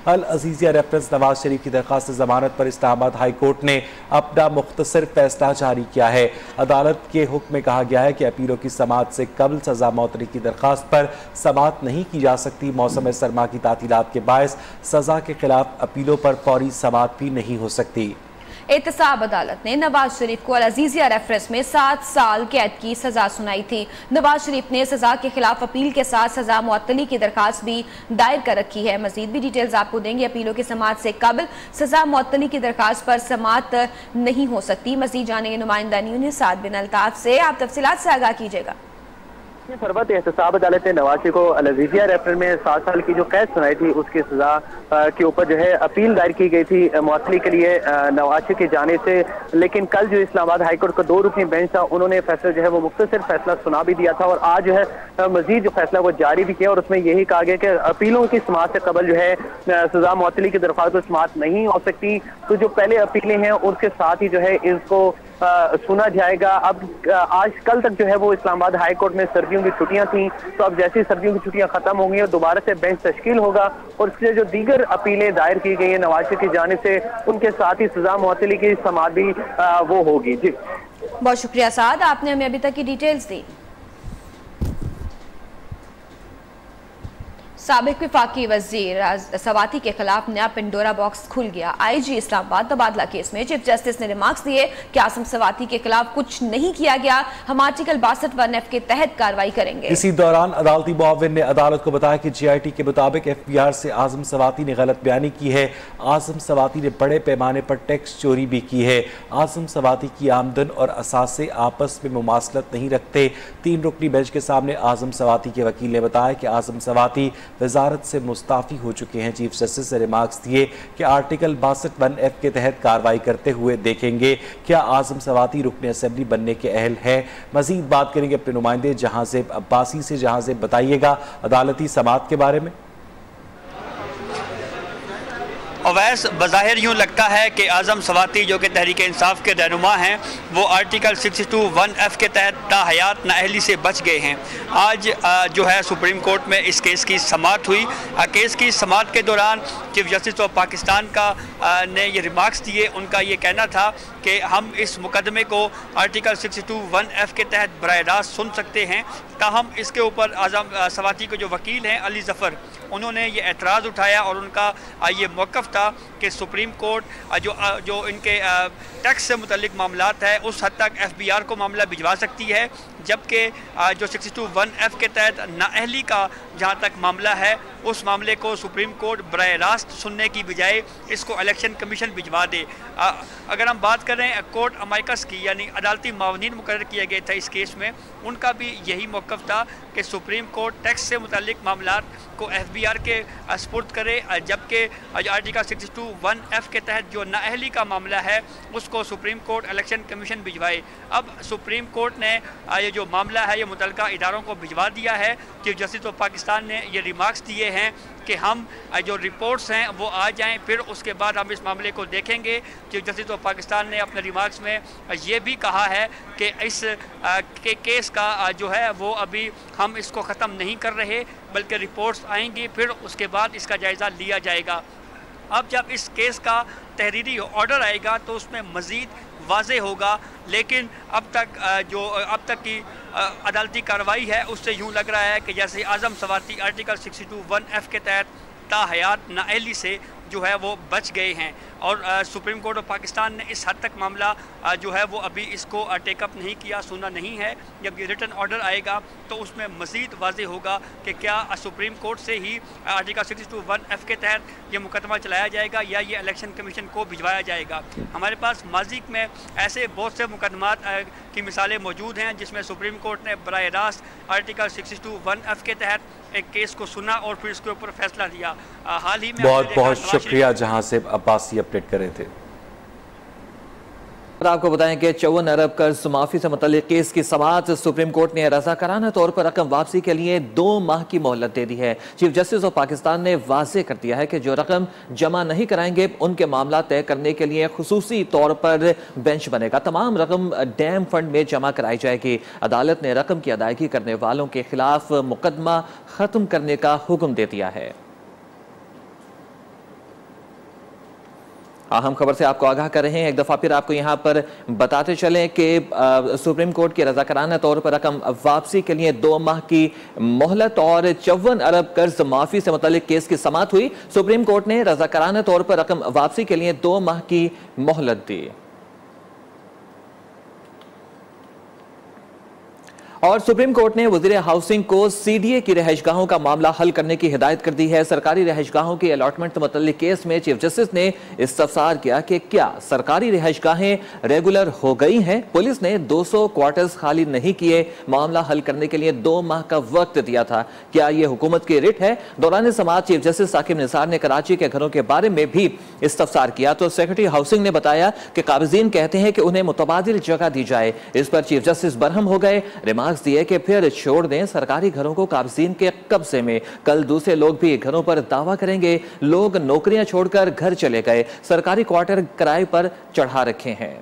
अल Azizia reference Nawaz Sharif की दरख्वास्त जमानत पर इस्लामाबाद हाई कोर्ट ने अपना मुख्तसर फैसला जारी किया है। अदालत के हुक्म में कहा गया है कि अपीलों की समाअत से कबल सजा मौतनी की दरख्वास्त पर समाअत नहीं की जा सकती। मौसम सरमा की तातीलात के बायस सजा के खिलाफ अपीलों पर फौरी समाअत भी नहीं हो सकती। एहतसाब अदालत ने नवाज शरीफ को अल अजीजिया रेफरेंस में 7 साल कैद की सजा सुनाई थी। नवाज शरीफ ने सजा के खिलाफ अपील के साथ सजा मुअत्तली की दरखास्त भी दायर कर रखी है। मजीद भी डिटेल्स आपको देंगे। अपीलों की समाअत से कबल सजा मुअत्तली की दरखास्त पर समाअत नहीं हो सकती। मजीद जानेंगे नुमाइंदा न्यूज़ साद बिन अल्ताफ से। आप तफसीलात से आगाह कीजिएगा। फरवत एहतसाब अदालत ने नवाज शरीफ को अल अजीजिया रेफरेंस में 7 साल की जो कैद सुनाई थी उसकी सजा के ऊपर जो है अपील दायर की गई थी मुअत्तली के लिए नवाज शरीफ की जानिब से। लेकिन कल जो इस्लामाबाद हाईकोर्ट का 2 रुकनी बेंच था उन्होंने फैसला जो है वो मुख्तसर फैसला सुना भी दिया था और आज जो है मजीद जो फैसला वो जारी भी किया और उसमें यही कहा गया कि अपीलों की समाअत से कबल जो है सजा मुअत्तली की दरख्वास्त पर समाअत नहीं हो सकती। तो जो पहले अपीलें हैं उसके साथ ही जो है इसको सुना जाएगा। अब आज कल तक जो है वो इस्लामाबाद हाई कोर्ट में सर्दियों की छुट्टियां थी, तो अब जैसे ही सर्दियों की छुट्टियां खत्म होंगी और दोबारा से बेंच तश्कील होगा और इसलिए जो दीगर अपीलें दायर की गई है नवाज शरीफ की जानिब से उनके साथ ही सजा मुअत्तली की समाअत भी वो होगी। जी बहुत शुक्रिया साद, आपने हमें अभी तक की डिटेल्स दी। साबिक वफाकी वजीर सवाती के खिलाफ नया पिंडोरा बॉक्स खुल गया। IG इस्लामाबाद तबादला केस में चीफ जस्टिस ने रिमार्क्स दिए कि आसिम सवाती के खिलाफ कुछ नहीं किया गया, हम आर्टिकल 62(1)F के तहत कार्रवाई करेंगे। इसी दौरान अदालती मुआविन ने अदालत को बताया कि GIT के मुताबिक FBR से आजम सवाती ने गलत बयानी की है। आजम सवाती ने बड़े पैमाने पर टैक्स चोरी भी की है। आजम सवाती की आमदन और असासे आपस में मुमासलत नहीं रखते। 3 रुकनी बेंच के सामने आजम सवाती के वकील ने बताया कि आजम सवाती वजारत से मुस्ताफी हो चुके हैं। चीफ जस्टिस ने रिमार्क्स दिए कि आर्टिकल 62(1)F के तहत कार्रवाई करते हुए देखेंगे क्या आजम सवाती रुकन असेंबली बनने के अहल है। मजीद बात करेंगे अपने नुमाइंदे जहांजेब अब्बासी से। जहांजेब, बताइएगा अदालती समाअत के बारे में। अवैस बज़ाहिर यूँ लगता है कि आज़म सवाती जो कि तहरीक इंसाफ के रहनुमा हैं वो आर्टिकल 62(1)F के तहत ताहयात नाअहली से बच गए हैं। आज जो है सुप्रीम कोर्ट में इस केस की समाअत हुई। केस की समाअत के दौरान चीफ जस्टिस ऑफ पाकिस्तान का ने ये रिमार्क्स दिए। उनका ये कहना था कि हम इस मुकदमे को आर्टिकल 62(1)F के तहत बराह रास्त सुन सकते हैं। ताहम इसके ऊपर आज़म सवाती के जो वकील हैं अली ज़फ़र, उन्होंने ये एतराज़ उठाया और उनका ये मौक़िफ़ था कि सुप्रीम कोर्ट जो इनके टैक्स से मुतल्लिक मामलात है उस हद तक FBR को मामला भिजवा सकती है, जबकि जो 62(1)F के तहत नाअहली का जहाँ तक मामला है उस मामले को सुप्रीम कोर्ट बराह रास्त सुनने की बजाय इसको इलेक्शन कमीशन भिजवा दे। अगर हम बात करें कोर्ट अमाइकस की यानी अदालती मावनीन मुकर्रर किए गए थे इस केस में, उनका भी यही मौक़िफ़ था कि सुप्रीम कोर्ट टैक्स से मुतल्लिक मामलात को FBR के सपुर्द करे, जबकि आर्टिकल 62(1)F के तहत जो नाअहली का मामला है उसको सुप्रीम कोर्ट इलेक्शन कमीशन भिजवाए। अब सुप्रीम कोर्ट ने ये जो मामला है ये मुतल्लिका इदारों को भिजवा दिया है। चीफ जस्टिस ऑफ पाकिस्तान ने ये रिमार्क्स दिए हैं कि हम जो रिपोर्ट्स हैं वो आ जाएं, फिर उसके बाद हम इस मामले को देखेंगे। चीफ जस्टिस ऑफ पाकिस्तान ने अपने रिमार्क्स में ये भी कहा है कि इस के केस का जो है वो अभी हम इसको ख़त्म नहीं कर रहे, बल्कि रिपोर्ट्स आएंगी फिर उसके बाद इसका जायज़ा लिया जाएगा। अब जब इस केस का तहरीरी ऑर्डर आएगा तो उसमें मज़ीद वाज़े होगा, लेकिन अब तक की अदालती कार्रवाई है उससे यूँ लग रहा है कि जैसे आज़म सवाती आर्टिकल 62(1)F के तहत ताहयात नाअहली से जो है वो बच गए हैं और सुप्रीम कोर्ट ऑफ पाकिस्तान ने इस हद तक मामला जो है वो अभी इसको टेकअप नहीं किया, सुना नहीं है। जब ये रिटन ऑर्डर आएगा तो उसमें मज़ीद वाज़े होगा कि क्या सुप्रीम कोर्ट से ही आर्टिकल 62(1)F के तहत ये मुकदमा चलाया जाएगा या ये इलेक्शन कमीशन को भिजवाया जाएगा। हमारे पास माजी में ऐसे बहुत से मुकदमात की मिसालें मौजूद हैं जिसमें सुप्रीम कोर्ट ने बराह रास्त आर्टिकल 62(1)F के तहत एक केस को सुना और फिर इसके ऊपर फैसला लिया। हाल ही में बहुत बहुत शुक्रिया जहां से अब्बासी अपडेट कर रहे थे। और आपको बताएं कि 54 अरब कर्ज माफी से मुतल्लिक केस की समाअत सुप्रीम कोर्ट ने रज़ाकाराना तौर पर रकम वापसी के लिए 2 माह की मोहलत दे दी है। चीफ जस्टिस ऑफ पाकिस्तान ने वाज़ेह कर दिया है कि जो रकम जमा नहीं कराएंगे उनके मामला तय करने के लिए खुसूसी तौर पर बेंच बनेगा। तमाम रकम डैम फंड में जमा कराई जाएगी। अदालत ने रकम की अदायगी करने वालों के खिलाफ मुकदमा खत्म करने का हुक्म दे दिया है। अहम खबर से आपको आगाह कर रहे हैं। एक दफा फिर आपको यहाँ पर बताते चलें कि सुप्रीम कोर्ट के रजाकाराना तौर पर रकम वापसी के लिए 2 माह की मोहलत और 54 अरब कर्ज माफी से मुतालिक केस की समाअत हुई। सुप्रीम कोर्ट ने रजाकाराना तौर पर रकम वापसी के लिए 2 माह की मोहलत दी। और सुप्रीम कोर्ट ने वज़ीर हाउसिंग को सीडीए की रहायशगाहों का मामला हल करने की हिदायत कर दी है। सरकारी रहायशगाहों की अलॉटमेंट से मुतल्लिक केस में चीफ जस्टिस ने इस्तफसार किया कि क्या सरकारी रहायशगाहें रेगुलर हो गई हैं। पुलिस ने 200 क्वार्टर्स खाली नहीं किए, मामला हल करने के लिए 2 माह का वक्त दिया था। क्या यह हुकूमत की रिट है? दौरान समाअत चीफ जस्टिस साकिब निसार ने कराची के घरों के बारे में भी इस्तफसार किया तो सेक्रेटरी हाउसिंग ने बताया कि काबिज़ीन कहते हैं कि उन्हें मुतबादिल जगह दी जाए। इस पर चीफ जस्टिस बरहम हो गए, दिए कि फिर छोड़ दें सरकारी घरों को काबिज़ीन के कब्जे में। कल दूसरे लोग भी घरों पर दावा करेंगे। लोग नौकरियां छोड़कर घर चले गए, सरकारी क्वार्टर किराए पर चढ़ा रखे हैं।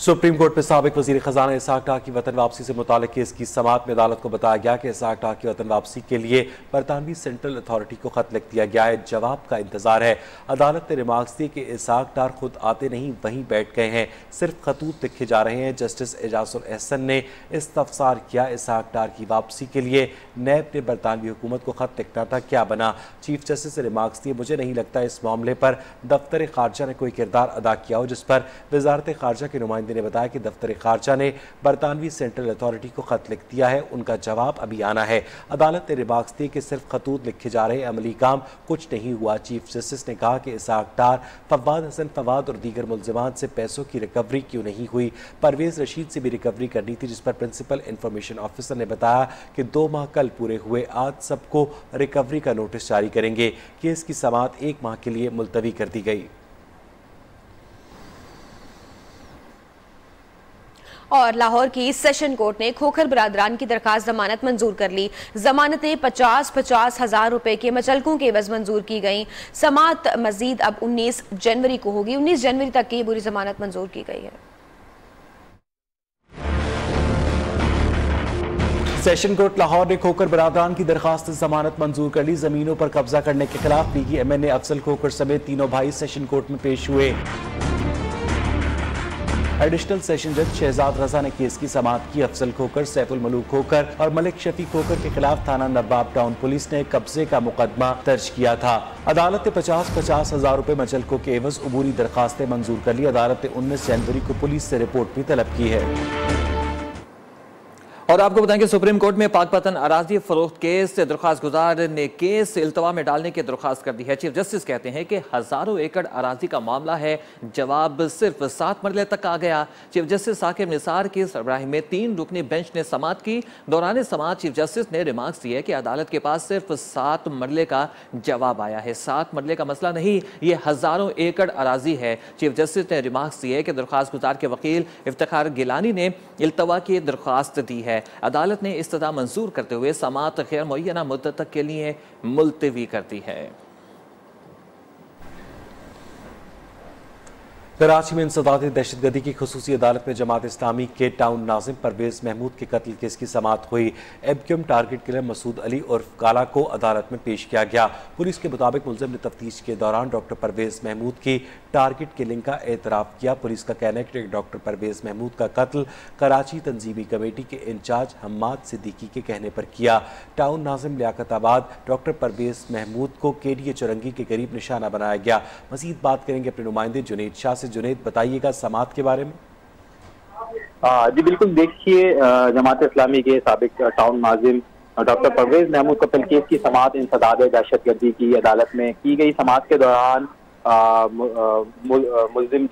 सुप्रीम कोर्ट में साबिक वजीर खजाना इसहाक डार की वतन वापसी से मुताल्लिक केस की समाअत में अदालत को बताया गया कि इसहाक डार की वतन वापसी के लिए बरतानवी सेंट्रल अथॉरिटी को खत लिख दिया गया है, जवाब का इंतजार है। अदालत ने रिमार्क्स दिए कि इसहाक डार खुद आते नहीं वहीं बैठ गए हैं, सिर्फ खतूत लिखे जा रहे हैं। जस्टिस एजाजुल एहसन ने इस्तफसार किया, इसहाक डार की वापसी के लिए नैब ने बरतानवी हुकूमत को खत लिखना था, क्या बना? चीफ जस्टिस ने रिमार्क्स दिए, मुझे नहीं लगता इस मामले पर दफ्तर खारजा ने कोई किरदार अदा किया हो। जिस पर वजारत खारजा के नुमाइंदे ने बताया कि दफ्तर खारजा ने बरतानवी सेंट्रल अथॉरिटी को खत लिख दिया है, उनका जवाब अभी आना है। अदालत ने रिमार्क्स दिए कि सिर्फ खतूत लिखे जा रहे हैं, अमली काम कुछ नहीं हुआ। चीफ जस्टिस ने कहा कि इसहाक डार, फवाद हसन फवाद और दीगर मुल्जिमान से पैसों की रिकवरी क्यों नहीं हुई? परवेज रशीद से भी रिकवरी करनी थी, जिस पर प्रिंसिपल इंफॉर्मेशन ऑफिसर ने बताया कि 2 माह कल पूरे हुए, आज सबको रिकवरी का नोटिस जारी करेंगे। केस की समाअत 1 माह के लिए मुलतवी कर दी गई। और लाहौर की सेशन कोर्ट ने खोखर बरादरान की दरखास्त जमानत मंजूर कर ली। जमानतें 50-50 हज़ार रुपए के मचलकों के एवज मंजूर की गई। समाअत मजीद अब 19 जनवरी को होगी। 19 जनवरी तक की पूरी जमानत मंजूर की गई है। सेशन कोर्ट लाहौर ने खोखर बरादरान की दरखास्त जमानत मंजूर कर ली। जमीनों पर कब्जा करने के खिलाफ लीगी एमएनए अफजल खोखर समेत तीनों भाई सेशन कोर्ट में पेश हुए। एडिशनल सेशन जज शहजाद रजा ने केस की समाअत की। अफजल खोखर, सैफुल मलूक खोखर और मलिक शफी खोखर के खिलाफ थाना नवाब टाउन पुलिस ने कब्जे का मुकदमा दर्ज किया था। अदालत ने 50-50 हज़ार रुपए मचलकों के एवज अबूरी दरखास्तें मंजूर कर ली। अदालत ने 19 जनवरी को पुलिस से रिपोर्ट भी तलब की है। और आपको बताएं कि सुप्रीम कोर्ट में पाकपतन अराजी फरोख्त केस से दरख्वास्त गुजार ने केस इल्तवा में डालने की दरख्वास्त कर दी है। चीफ जस्टिस कहते हैं कि हजारों एकड़ अराजी का मामला है, जवाब सिर्फ 7 मरले तक आ गया। चीफ जस्टिस साकिब निसार की सरबराही में 3 रुकनी बेंच ने समाअत की। दौरान समाअत चीफ जस्टिस ने रिमार्क्स दिए कि अदालत के पास सिर्फ 7 मरले का जवाब आया है। 7 मरले का मसला नहीं, ये हजारों एकड़ अराजी है। चीफ जस्टिस ने रिमार्क्स दिए कि दरख्वास्त गुजार के वकील इफ्तिखार गिलानी ने इल्तवा की दरख्वास्त दी है। अदालत ने इस्तदा मंजूर करते हुए समाअत गैर मुअय्यना मुद्दत तक के लिए मुलतवी कर दी है। कराची में इंसदाद दहशतगर्दी की खुसूसी अदालत में जमात इस्लामी के टाउन नाजिम परवेज महमूद के कत्ल केस की समाअत हुई। एमक्यूएम टारगेट किलर मसूद अली और काला को अदालत में पेश किया गया। पुलिस के मुताबिक मुलजिम ने तफ्तीश के दौरान डॉक्टर परवेज महमूद की टारगेट किलिंग का एतराफ़ किया। पुलिस का कहना है कि डॉक्टर परवेज महमूद का कत्ल कराची तंजीमी कमेटी के इंचार्ज हम्माद सिद्दीकी के कहने पर किया। टाउन नाजिम लियाकताबाद डॉक्टर परवेज महमूद को केडीए चुरंगी के करीब निशाना बनाया गया। मजीद बात करेंगे अपने नुमाइंदे जुनेद शाह से। जुनेद, बताइएगा समाअत के बारे में। जी बिल्कुल, देखिए जमात इस्लामी के साबिक टाउन नाजिम डॉक्टर परवेज महमूद कत्ल केस की समाअत इंसदाद दहशतगर्दी की अदालत में की गई। समाअत के दौरान मुल्जिम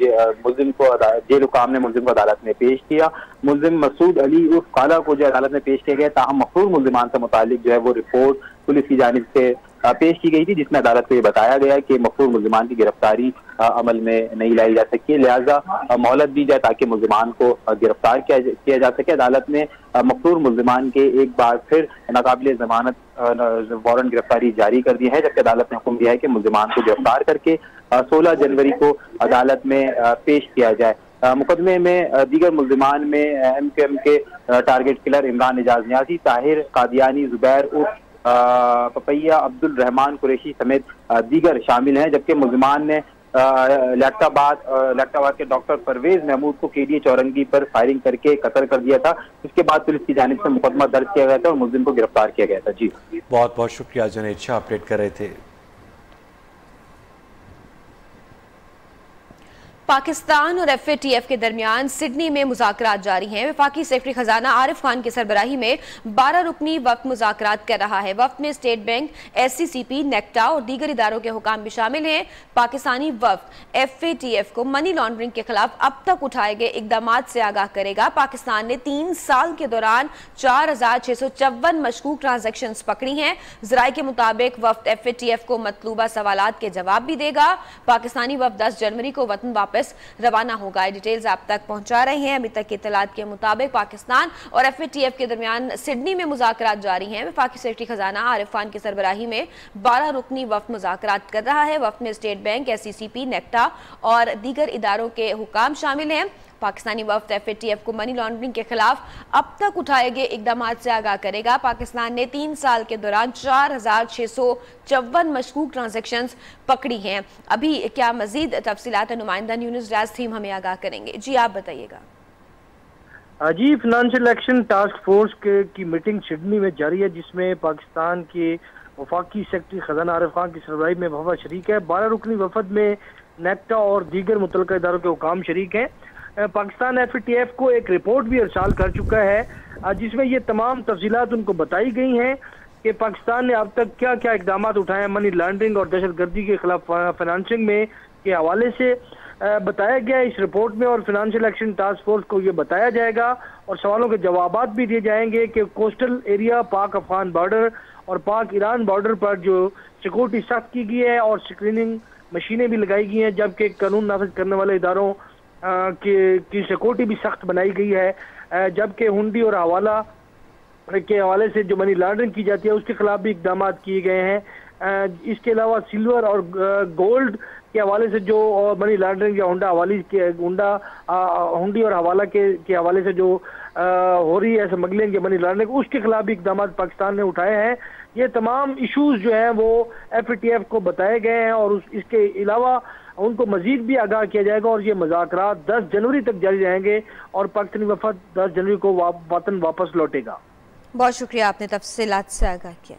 को जेल हुकाम ने मुल्जिम को अदालत में पेश किया। मुल्जिम मसूद अली उर्फ काला को जो अदालत में पेश किया गया, ताहम मखरूर मुल्जिमान से मुतालिक जो है वो रिपोर्ट पुलिस की जानिब से पेश की गई थी, जिसमें अदालत को ये बताया गया कि मखरूर मुल्जिमान की गिरफ्तारी अमल में नहीं लाई जा सकी, लिहाजा मोहलत दी जाए ताकि मुल्जिमान को गिरफ्तार किया जा सके। अदालत ने मखरूर मुल्जिमान के एक बार फिर नाकाबिल जमानत वारंट गिरफ्तारी जारी कर दी है, जबकि अदालत ने हुक्म दिया है कि मुल्जिमान को गिरफ्तार करके 16 जनवरी को अदालत में पेश किया जाए। मुकदमे में दीगर मुल्जिमान में एमक्यूएम के टारगेट किलर इमरान एजाज न्याजी, ताहिर कादियानी, जुबैर उर्फ पपैया अब्दुल रहमान कुरैशी समेत दीगर शामिल हैं, जबकि मुल्जिमान ने लैक्टाबाद के डॉक्टर परवेज महमूद को केडीए चौरंगी पर फायरिंग करके कत्ल कर दिया था। इसके बाद पुलिस की जानिब से मुकदमा दर्ज किया गया था और मुल्जिम को गिरफ्तार किया गया था। जी बहुत बहुत शुक्रिया जुनैद शाह, अपडेट कर रहे थे। पाकिस्तान और FATF के दरमियान सिडनी में मुज़ाकरात जारी हैं। वफाकी सेक्रेटरी खजाना आरिफ खान की सरबराही में 12 रुकनी वफ्द मुज़ाकरात कर रहा है। वफ्द में स्टेट बैंक, SCCP, नेक्टा और दीगर इदारों के हुकाम भी शामिल हैं। पाकिस्तानी वफ्द FATF को मनी लॉन्ड्रिंग के खिलाफ अब तक उठाए गए इकदाम से आगाह करेगा। पाकिस्तान ने 3 साल के दौरान 4654 मशकूक ट्रांजैक्शन पकड़ी हैं। जराये के मुताबिक वफ्द FATF को मतलूबा सवालात के जवाब भी देगा। पाकिस्तानी वफ्द 10 जनवरी को वतन वापस रवाना होगा। डिटेल्स आप तक पहुंचा रहे हैं। अभी तक की इत्तलात के मुताबिक पाकिस्तान और FATF के दरमियान सिडनी में मुज़ाकरात जारी हैं। वफाकी सेक्रेटरी खजाना आरिफ खान की सरबराही में 12 रुकनी वफ्द मुज़ाकरात कर रहा है। वफ्द में स्टेट बैंक, SCCP, नेक्टा और दीगर इदारों के हुकाम शामिल हैं। पाकिस्तानी वफ्द FATF को मनी लॉन्ड्रिंग के खिलाफ अब तक उठाए गए इकदाम से आगाह करेगा। पाकिस्तान ने 3 साल के दौरान 4654 मशकूक ट्रांजैक्शंस पकड़ी हैं। अभी क्या मजीद तफसीलात नुमाइंदा न्यूज़ राज थीम हमें आगाह करेंगे। जी आप बताइएगा। जी, फाइनेंशियल एक्शन टास्क फोर्स की मीटिंग सिडनी में जारी है, जिसमें पाकिस्तान के वफाकी सेक्रेटरी खजाना आरिफ खान की सरबराही में वफद शरीक है। 12 रुकनी वफद में नेक्टा और दीगर मुतल्लिका इदारों के हुकाम शरीक हैं। पाकिस्तान FATF को एक रिपोर्ट भी इरसाल कर चुका है, जिसमें ये तमाम तफसीलात उनको बताई गई हैं कि पाकिस्तान ने अब तक क्या क्या इकदाम उठाए हैं मनी लॉन्ड्रिंग और दहशतगर्दी के खिलाफ फाइनेंसिंग में के हवाले से बताया गया इस रिपोर्ट में। और फाइनेंशियल एक्शन टास्क फोर्स को ये बताया जाएगा और सवालों के जवाब भी दिए जाएंगे कि कोस्टल एरिया, पाक अफगान बॉर्डर और पाक ईरान बॉर्डर पर जो सिक्योरिटी सख्त की गई है और स्क्रीनिंग मशीनें भी लगाई गई हैं, जबकि कानून नाफिज करने वाले इदारों की सिक्योरिटी भी सख्त बनाई गई है। जबकि हुंडी और हवाला के हवाले से जो मनी लॉन्ड्रिंग की जाती है उसके खिलाफ भी इकदाम किए गए हैं। इसके अलावा सिल्वर और गोल्ड के हवाले से जो मनी लॉन्ड्रिंग या हुंडी और हवाला के हवाले से जो हो रही है स्मगलिंग या मनी लॉन्ड्रिंग, उसके खिलाफ भी इकदाम पाकिस्तान ने उठाए हैं। ये तमाम इशूज जो हैं वो FATF को बताए गए हैं और इसके अलावा उनको मजीद भी आगाह किया जाएगा और ये मुज़ाकरात 10 जनवरी तक जारी रहेंगे और पाकिस्तानी वफद 10 जनवरी को वतन वापस लौटेगा। बहुत शुक्रिया, आपने तफसीलात से आगाह किया।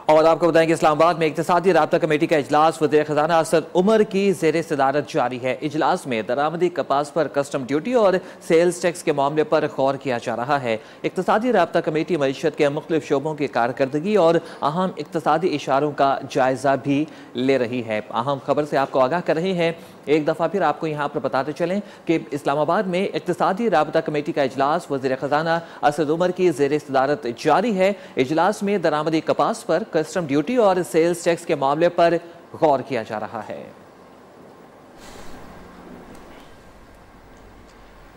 और आपको बताएं कि इस्लामाबाद में इक्तिसादी राब्ता कमेटी का इजलास वज़ीर ख़ज़ाना असद उमर की ज़ेर सदारत जारी है। इजलास में दरामदी कपास पर कस्टम ड्यूटी और सेल्स टैक्स के मामले पर गौर किया जा रहा है। इक्तिसादी राब्ता कमेटी मईशत के मुख्तलिफ शोबों की कारकर्दगी और अहम इक्तिसादी इशारों का जायजा भी ले रही है। अहम खबर से आपको आगाह कर रहे हैं। एक दफ़ा फिर आपको यहाँ पर बताते चलें कि इस्लामाबाद में इक्तिसादी राब्ता कमेटी का इजलास वज़ीर ख़ज़ाना असद उमर की ज़ेर सदारत जारी है। इजलास में दरामदी कपास पर कस्टम ड्यूटी और सेल्स टैक्स के मामले पर गौर किया जा रहा है।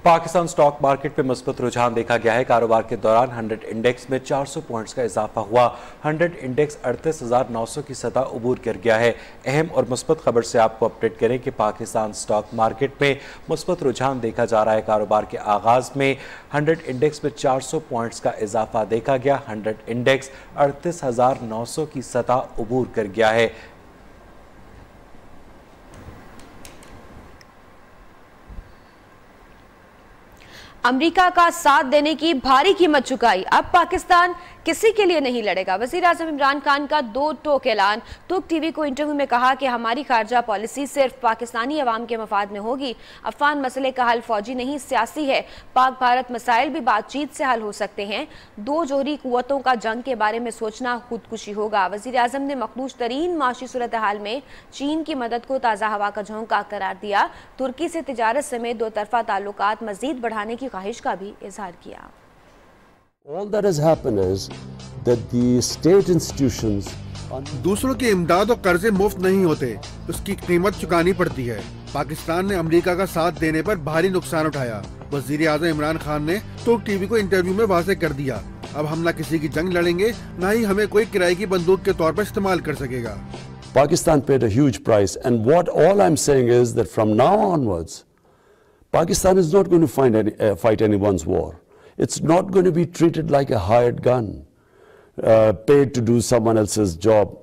पाकिस्तान स्टॉक मार्केट में मुस्बत रुझान देखा गया है। कारोबार के दौरान 100 इंडेक्स में 400 पॉइंट्स का इजाफा हुआ। 100 इंडेक्स 38,900 की सतह उबूर कर गया है। अहम और मुस्बत खबर से आपको अपडेट करें कि पाकिस्तान स्टॉक मार्केट में मुस्बत रुझान देखा जा रहा है। कारोबार के आगाज में 100 इंडेक्स में 400 पॉइंट्स का इजाफा देखा गया। 100 इंडेक्स 38,900 की सतह उबूर कर गया है। अमेरिका का साथ देने की भारी कीमत चुकाई, अब पाकिस्तान किसी के लिए नहीं लड़ेगा। वज़ीर आज़म इमरान खान का 2 टोक ऐलान। तुक टीवी को इंटरव्यू में कहा कि हमारी खारजा पॉलिसी सिर्फ पाकिस्तानी अवाम के मफाद में होगी। अफगान मसले का हल फौजी नहीं सियासी है। पाक भारत मसाइल भी बातचीत से हल हो सकते हैं। 2 जोहरी कुव्वतों का जंग के बारे में सोचना खुदकुशी होगा। वज़ीर आज़म ने मखदूश तरीन माशी सूरत हाल में चीन की मदद को ताज़ा हवा का झोंका करार दिया। तुर्की से तिजारत समेत 2 तरफा ताल्लुकात मजीद बढ़ाने की ख्वाहिश का भी इजहार किया। All that has happened is that the state institutions दूसरों की इमदाद और कर्जे मुफ्त नहीं होते, उसकी कीमत चुकानी पड़ती है। पाकिस्तान ने अमेरिका का साथ देने पर भारी नुकसान उठाया। वज़ीर आज़म इमरान खान ने तुर्क टीवी को इंटरव्यू में वाज़ेह कर दिया, अब हम न किसी की जंग लड़ेंगे, न ही हमें कोई किराए की बंदूक के तौर पर इस्तेमाल कर सकेगा। Pakistan paid a huge price, and what all I'm saying is that from now onwards, Pakistan is not going to fight anyone's war. It's not going to be treated like a hired gun, paid to do someone else's job.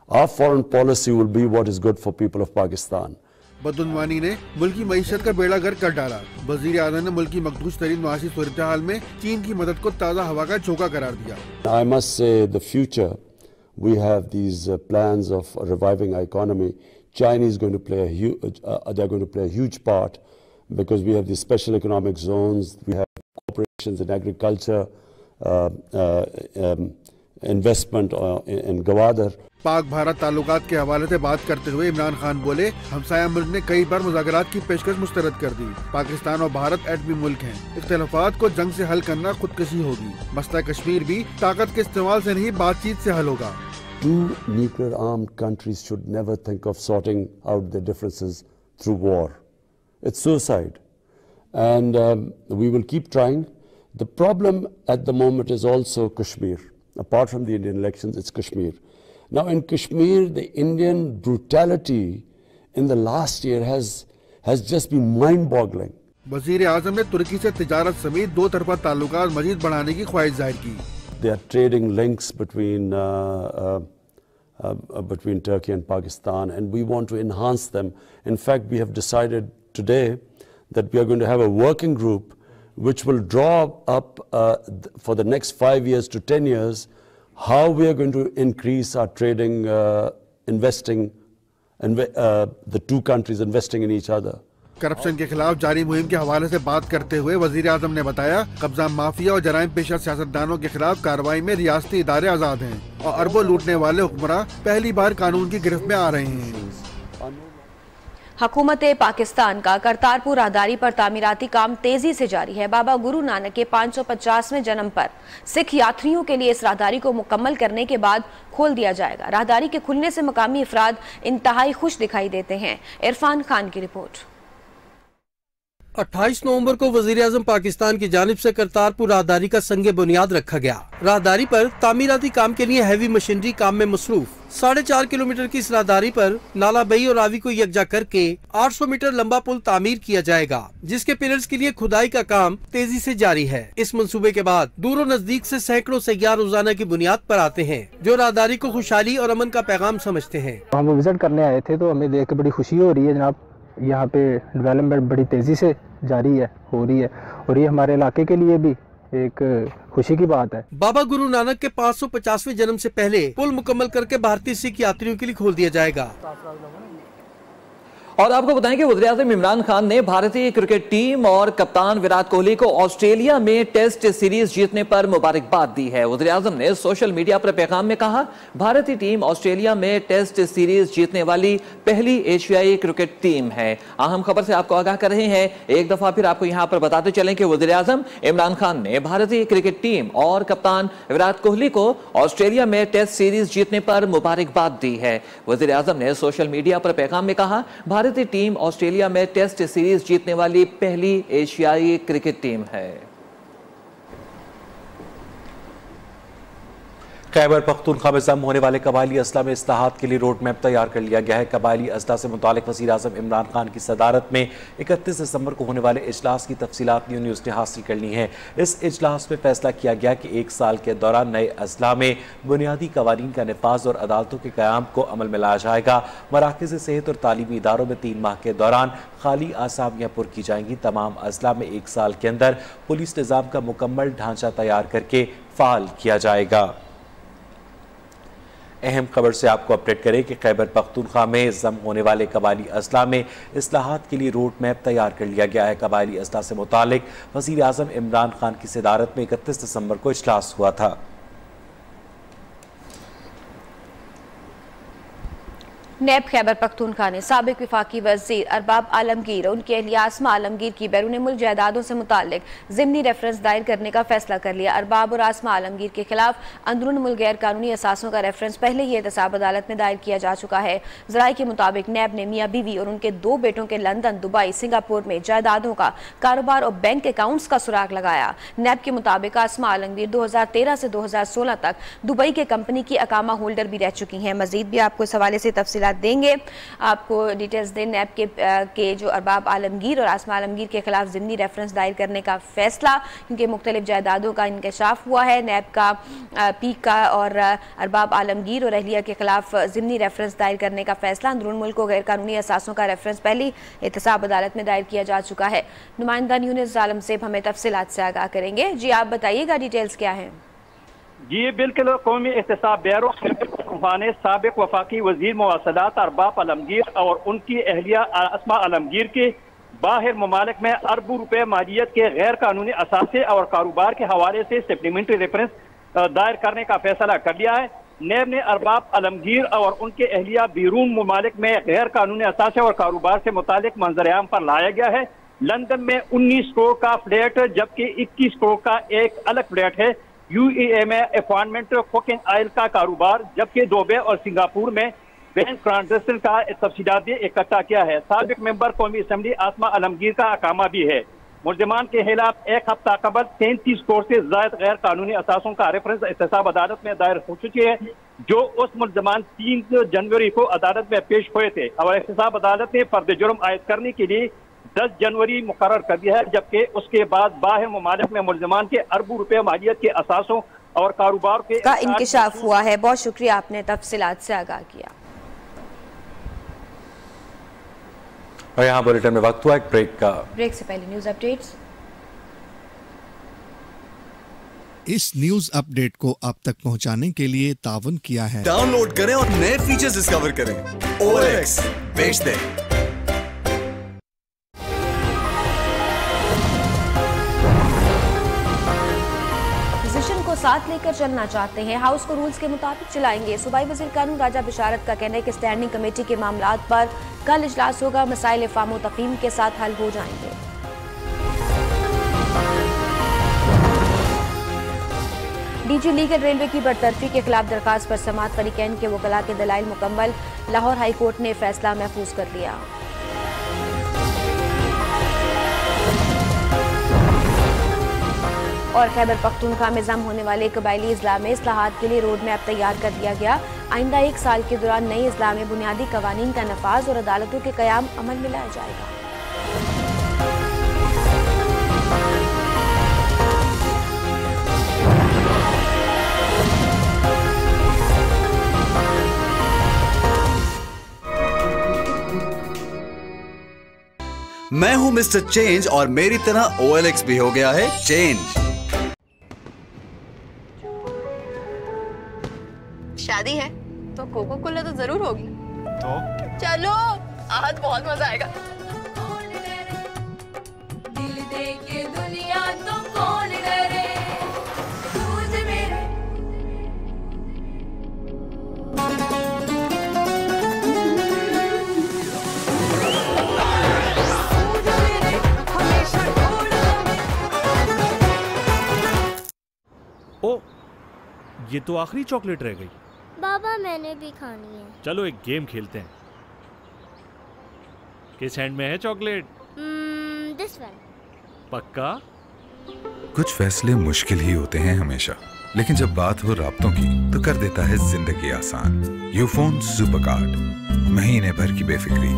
Our foreign policy will be what is good for people of Pakistan. बदउनवानी ने मुल्क की मईशत का बेड़ा गर्क कर डाला। वजीर आज़म ने मुल्क की मखदूश तरीन मुआशी सूरत हाल में चीन की मदद को ताज़ा हवा का झोंका करार दिया। I must say, the future, we have these plans of reviving our economy. China is going to play they're going to play a huge part, because we have these special economic zones, we have corporations in agriculture, investment in Gwadar. Pak Bharat ताल्लुकात के हवाले से बात करते हुए इमरान खान बोले, हमसाया मुल्क ने कई बार मुज़ाकरात की पेशकश मुस्तरद कर दी। पाकिस्तान और भारत एटमी मुल्क हैं। इख्तिलाफात को जंग से हल करना खुदकशी होगी। मसला कश्मीर भी ताकत के इस्तेमाल से नहीं, बातचीत से हल होगा। Two nuclear armed countries should never think of sorting out their differences through war. It's suicide. And we will keep trying. The problem at the moment is also Kashmir. Apart from the Indian elections, it's Kashmir. Now in Kashmir, the Indian brutality in the last year has just been mind-boggling. वज़ीर आज़म ने तुर्की से तिजारत समेत दो तरफा ताल्लुकात मज़ीद बढ़ाने की ख्वाहिश जाहिर की। They are trading links between Turkey and Pakistan, and we want to enhance them. In fact, we have decided today that we are going to have a working group which will draw up for the next 5 years to 10 years how we are going to increase our trading, investing, and the two countries investing in each other. Corruption के खिलाफ जारी मुहिम के हवाले से बात करते हुए वजीर आज़म ने बताया, कब्जा माफिया और जराइम पेशा सियासतदानों के खिलाफ कार्रवाई में रियासती इदारे आज़ाद हैं और अरबों लूटने वाले हुक्मरान पहली बार कानून की गिरफ्त में आ रहे हैं। हुकूमत पाकिस्तान का करतारपुर राहदारी पर तामीराती काम तेजी से जारी है। बाबा गुरु नानक के 550वें जन्म पर सिख यात्रियों के लिए इस राहदारी को मुकम्मल करने के बाद खोल दिया जाएगा। राहदारी के खुलने से मकामी अफराद इंतहाई खुश दिखाई देते हैं। इरफान खान की रिपोर्ट। 28 नवंबर को वजीर आज़म पाकिस्तान की जानिब से करतारपुर राहदारी का संगे बुनियाद रखा गया। राहदारी पर तामीराती काम के लिए हैवी मशीनरी काम में मसरूफ। 4.5 किलोमीटर की इस राहदारी पर नाला बई और रावी को यकजा करके 800 मीटर लंबा पुल तामीर किया जाएगा, जिसके पिलर्स के लिए खुदाई का काम तेजी से जारी है। इस मंसूबे के बाद दूर और नजदीक से सैकड़ों सैयाह रोजाना की बुनियाद पर आते हैं, जो राहदारी को खुशहाली और अमन का पैगाम समझते हैं। हम विजिट करने आए थे तो हमें देख के बड़ी खुशी हो रही है जनाब। यहाँ पे डेवलपमेंट बड़ी तेजी से जारी है, हो रही है, और ये हमारे इलाके के लिए भी एक खुशी की बात है। बाबा गुरु नानक के 550वें जन्म से पहले पुल मुकम्मल करके भारतीय सिख यात्रियों के लिए खोल दिया जाएगा। और आपको बताएं कि वज़ीर आज़म इमरान खान ने भारतीय क्रिकेट टीम और कप्तान विराट कोहली को ऑस्ट्रेलिया में टेस्ट सीरीज जीतने पर मुबारकबाद दी है। वज़ीर आज़म ने सोशल मीडिया पर पैगाम में कहा, भारतीय टीम ऑस्ट्रेलिया में टेस्ट सीरीज जीतने वाली पहली एशियाई क्रिकेट टीम है। अहम खबर से आपको आगाह कर रहे हैं। एक दफा फिर आपको यहां पर बताते चलें कि वज़ीर आज़म इमरान खान ने भारतीय क्रिकेट टीम और कप्तान विराट कोहली को ऑस्ट्रेलिया में टेस्ट सीरीज जीतने पर मुबारकबाद दी है। वज़ीर आज़म ने सोशल मीडिया पर पैगाम में कहा, भारतीय टीम ऑस्ट्रेलिया में टेस्ट सीरीज जीतने वाली पहली एशियाई क्रिकेट टीम है। खैबर पख्तूनख्वा में जम होने वाले कबायली असला में इस्लाहात के लिए रोड मैप तैयार कर लिया गया है। कबायली असला से मुतालिक वज़ीर आज़म इमरान खान की सदारत में 31 दिसंबर को होने वाले इजलास की तफसीलात न्यू न्यूज़ ने हासिल कर ली हैं। इस इजलास में फैसला किया गया कि 1 साल के दौरान नए अजला में बुनियादी कवानीन का नफाज और अदालतों के क़याम को अमल में लाया जाएगा। मराकज़ सेहत और तालीमी इदारों में 3 माह के दौरान खाली आसामियाँ पुर की जाएंगी। तमाम अजला में 1 साल के अंदर पुलिस निज़ाम का मुकम्मल ढांचा तैयार करके फ़ाल किया जाएगा। अहम खबर से आपको अपडेट करें कि खैबर पख्तूनख्वा में जम होने वाले कबायली असला में इस्लाहात के लिए रोड मैप तैयार कर लिया गया है। कबायली असला से मुतालिक वज़ीर आज़म इमरान खान की सदारत में 31 दिसंबर को इजलास हुआ था। नैब खैबर पख्तूनख्वा ने साबिक वफाकी वज़ीर अरबाब आलमगीर और उनकी अहलिया आसमा आलमगीर की बैरून मुल्क जायदादों से मुताल्लिक ज़िमनी रेफरेंस दायर करने का फैसला कर लिया। अरबाब और आसमा आलमगीर के खिलाफ अंदरून मुल्क गैर कानूनी असासों का रेफरेंस पहले ही एहतसाब अदालत में दायर किया जा चुका है। ज़राए के मुताबिक नैब ने मियाँ बीवी और उनके 2 बेटों के लंदन, दुबई, सिंगापुर में जायदादों का कारोबार और बैंक अकाउंट्स का सुराग लगाया। नैब के मुताबिक आसमा आलमगीर 2013 से 2016 तक दुबई के कंपनी की अकामा होल्डर भी रह चुकी हैं। मजीद भी आपको इस हवाले से तफसीलात तफसीलात देंगे। आपको डिटेल्स दें नैब के जो अरबाब आलमगीर और आसमा आलमगीर के खिलाफ ज़िमनी रेफरेंस दायर करने का फैसला, क्योंकि मुख्तलिफ जायदादों का इंकशाफ हुआ है। नैब का पीक का और अरबाब आलमगीर और अहलिया के खिलाफ ज़िमनी रेफरेंस दायर करने का फैसला। अंदरून मुल्क को गैर कानूनी असासों का रेफरेंस पहली एहतसाब अदालत में दायर किया जा चुका है। नुमाइंदा यूनुस आलम से हमें तफसीलात से आगाह करेंगे। जी आप बताइएगा, डिटेल्स क्या हैं? जी बिल्कुल, कौमी एहतसाब ब्यूरो ने साबिक वफाकी वजीर मवासलात अरबाब आलमगीर और उनकी अहलिया आसमा आलमगीर के बाहर ममालिक में अरबों रुपए मालियत के गैर कानूनी असासे और कारोबार के हवाले से सप्लीमेंट्री रेफरेंस दायर करने का फैसला कर लिया है। नैब ने अरबाब आलमगीर और उनके अहलिया बैरून ममालिक में गैर कानूनी असासे और कारोबार से मुतालिक मंजर-ए-आम पर लाया गया है। लंदन में 19 करोड़ का फ्लैट जबकि 21 करोड़ का एक अलग फ्लैट है। यूएई में अपॉइंटमेंट कुकिंग ऑयल का कारोबार, जबकि दुबई और सिंगापुर में बैंक ट्रांजेक्शन का तफसीलात इकट्ठा किया है। साबिक मेंबर कौमी असम्बली आसमा आलमगीर का अकामा भी है। मुल्जिमान के खिलाफ एक हफ्ता कबल 33 करोड़ से ज्यादा गैर कानूनी असासों का रेफरेंस एहतसाब अदालत में दायर हो चुकी है, जो उस मुल्जिमान 3 जनवरी को अदालत में पेश हुए थे और एहतसाब अदालत ने फर्द जुर्म आयद करने के लिए 10 जनवरी मुकर्रर कर दिया है। जबकि उसके बाद बाहर ममालिक में मुल्जिमान के अरबों रुपए मालियत के असासों और कारोबार के का इंकशाफ हुआ है। बहुत शुक्रिया, आपने तफसीलात से आगाह किया। और यहाँ बुलेटिन में वक्त हुआ एक ब्रेक का। ब्रेक से पहले न्यूज अपडेट्स। इस न्यूज अपडेट को आप तक पहुंचाने के लिए तावन किया है। डाउनलोड करें और नए फीचर्स डिस्कवर करें। OLX बेच दें। को साथ लेकर चलना चाहते हैं, हाउस को रूल्स के मुताबिक चलाएंगे। सूबाई वजीर कानून राजा बिशारत का कहना है कि स्टैंडिंग कमेटी के मामलात पर कल इजलास होगा, मसाइल फामो तफहीम के साथ हल हो जाएंगे। डीजी लीगल रेलवे की बरतरफी के खिलाफ दरखास्त पर समाअत, फरीकैन के वकला के दलाइल मुकम्मल, लाहौर हाई कोर्ट ने फैसला महफूज कर लिया। और खैबर पख्तूनख्वा में जम होने वाले कबायली इजला में इस्लाहात के लिए रोड मैप तैयार कर दिया गया। आइंदा 1 साल के दौरान नई इजला में बुनियादी कवानीन का नफाज और अदालतों के कयाम अमल में लाया जाएगा। मैं हूं मिस्टर चेंज और मेरी तरह OLX भी हो गया है चेंज। शादी है तो कोको कोला तो जरूर होगी। तो चलो, आज बहुत मजा आएगा। दिल दे के दुनिया तो कौन करे, तुझ मेरे। ओ, ये तो आखिरी चॉकलेट रह गई। बाबा मैंने भी खानी है। चलो एक गेम खेलते हैं। किस हैंड में है चॉकलेट? This one. पक्का? कुछ फैसले मुश्किल ही होते हैं हमेशा, लेकिन जब बात हो राब्तों की तो कर देता है जिंदगी आसान। यूफोन सुपर कार्ड, महीने भर की बेफिक्री,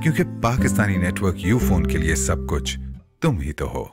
क्योंकि पाकिस्तानी नेटवर्क यूफोन के लिए सब कुछ तुम ही तो हो।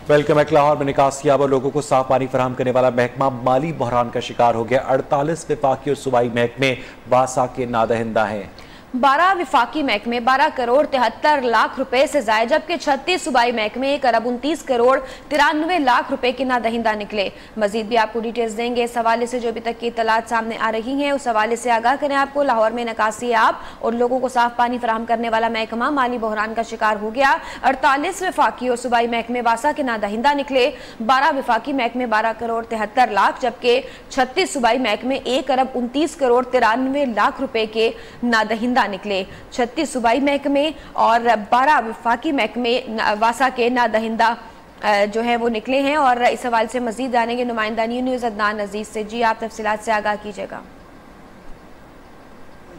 Welcome back. लाहौर में निकासियाब और लोगों को साफ पानी फराहम करने वाला महकमा माली बहरान का शिकार हो गया। 48 विफाकी और सूबाई महकमे वासा के नादहिंदा हैं। 12 विफाकी महकमे 12 करोड़ 73 लाख रुपए से जायद, जबकि 36 सूबाई महकमे 1 अरब 29 करोड़ 93 लाख रुपए के नादहिंदा निकले। मजीद भी आपको डिटेल्स देंगे। इस हवाले से जो अभी तक की इतलात सामने आ रही हैं उस हवाले से आगाह करें आपको। लाहौर में निकासियाब और लोगों को साफ पानी फराहम करने वाला महकमा माली बहरान का शिकार हो गया। 48 विफाकी और सूबाई महकमे वासा के नादहिंदा निकले। 12 विफाकी महकमे 12 करोड़ 73 लाख, जबकि 36 सूबाई महकमे 1 अरब 29 करोड़ 93 लाख रुपए के नादहिंदा निकले। 36 सूबाई महकमे और 12 विफाकी महकमे वासा के नादहिंदा जो है वो निकले हैं। और इस हवाले से मजीद जानेंगे नुमाइंदा न्यूज़ अदनान अजीज से। जी आप तफसीलात से आगाह कीजिएगा।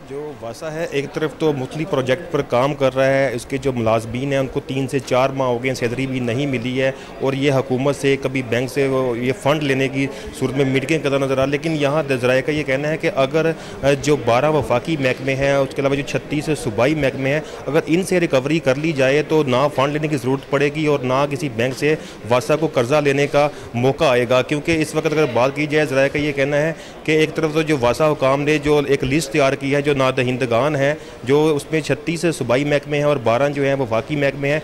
जो वासा है एक तरफ तो मुख्तलिफ प्रोजेक्ट पर काम कर रहा है, इसके जो मुलाजमीन हैं उनको 3 से 4 माह हो गए, सैलरी भी नहीं मिली है और ये हुकूमत से कभी बैंक से ये फ़ंड लेने की सूरत में मीटिंग करता नज़र आ। लेकिन यहाँ ज़राए का ये कहना है कि अगर जो 12 वफाकी महकमे हैं, उसके अलावा जो 36 सूबाई महकमे हैं, अगर इनसे रिकवरी कर ली जाए तो ना फ़ंड लेने की ज़रूरत पड़ेगी और ना किसी बैंक से वासा को कर्जा लेने का मौका आएगा। क्योंकि इस वक्त अगर बात की जाए, ज़राए का ये कहना है कि एक तरफ तो जो वासा हुकाम ने जो एक लिस्ट तैयार की है जो नादहिंदगान है, जो उसमें 36 सूबाई महकमे हैं और 12 जो हैं वफाकी महकमे हैं।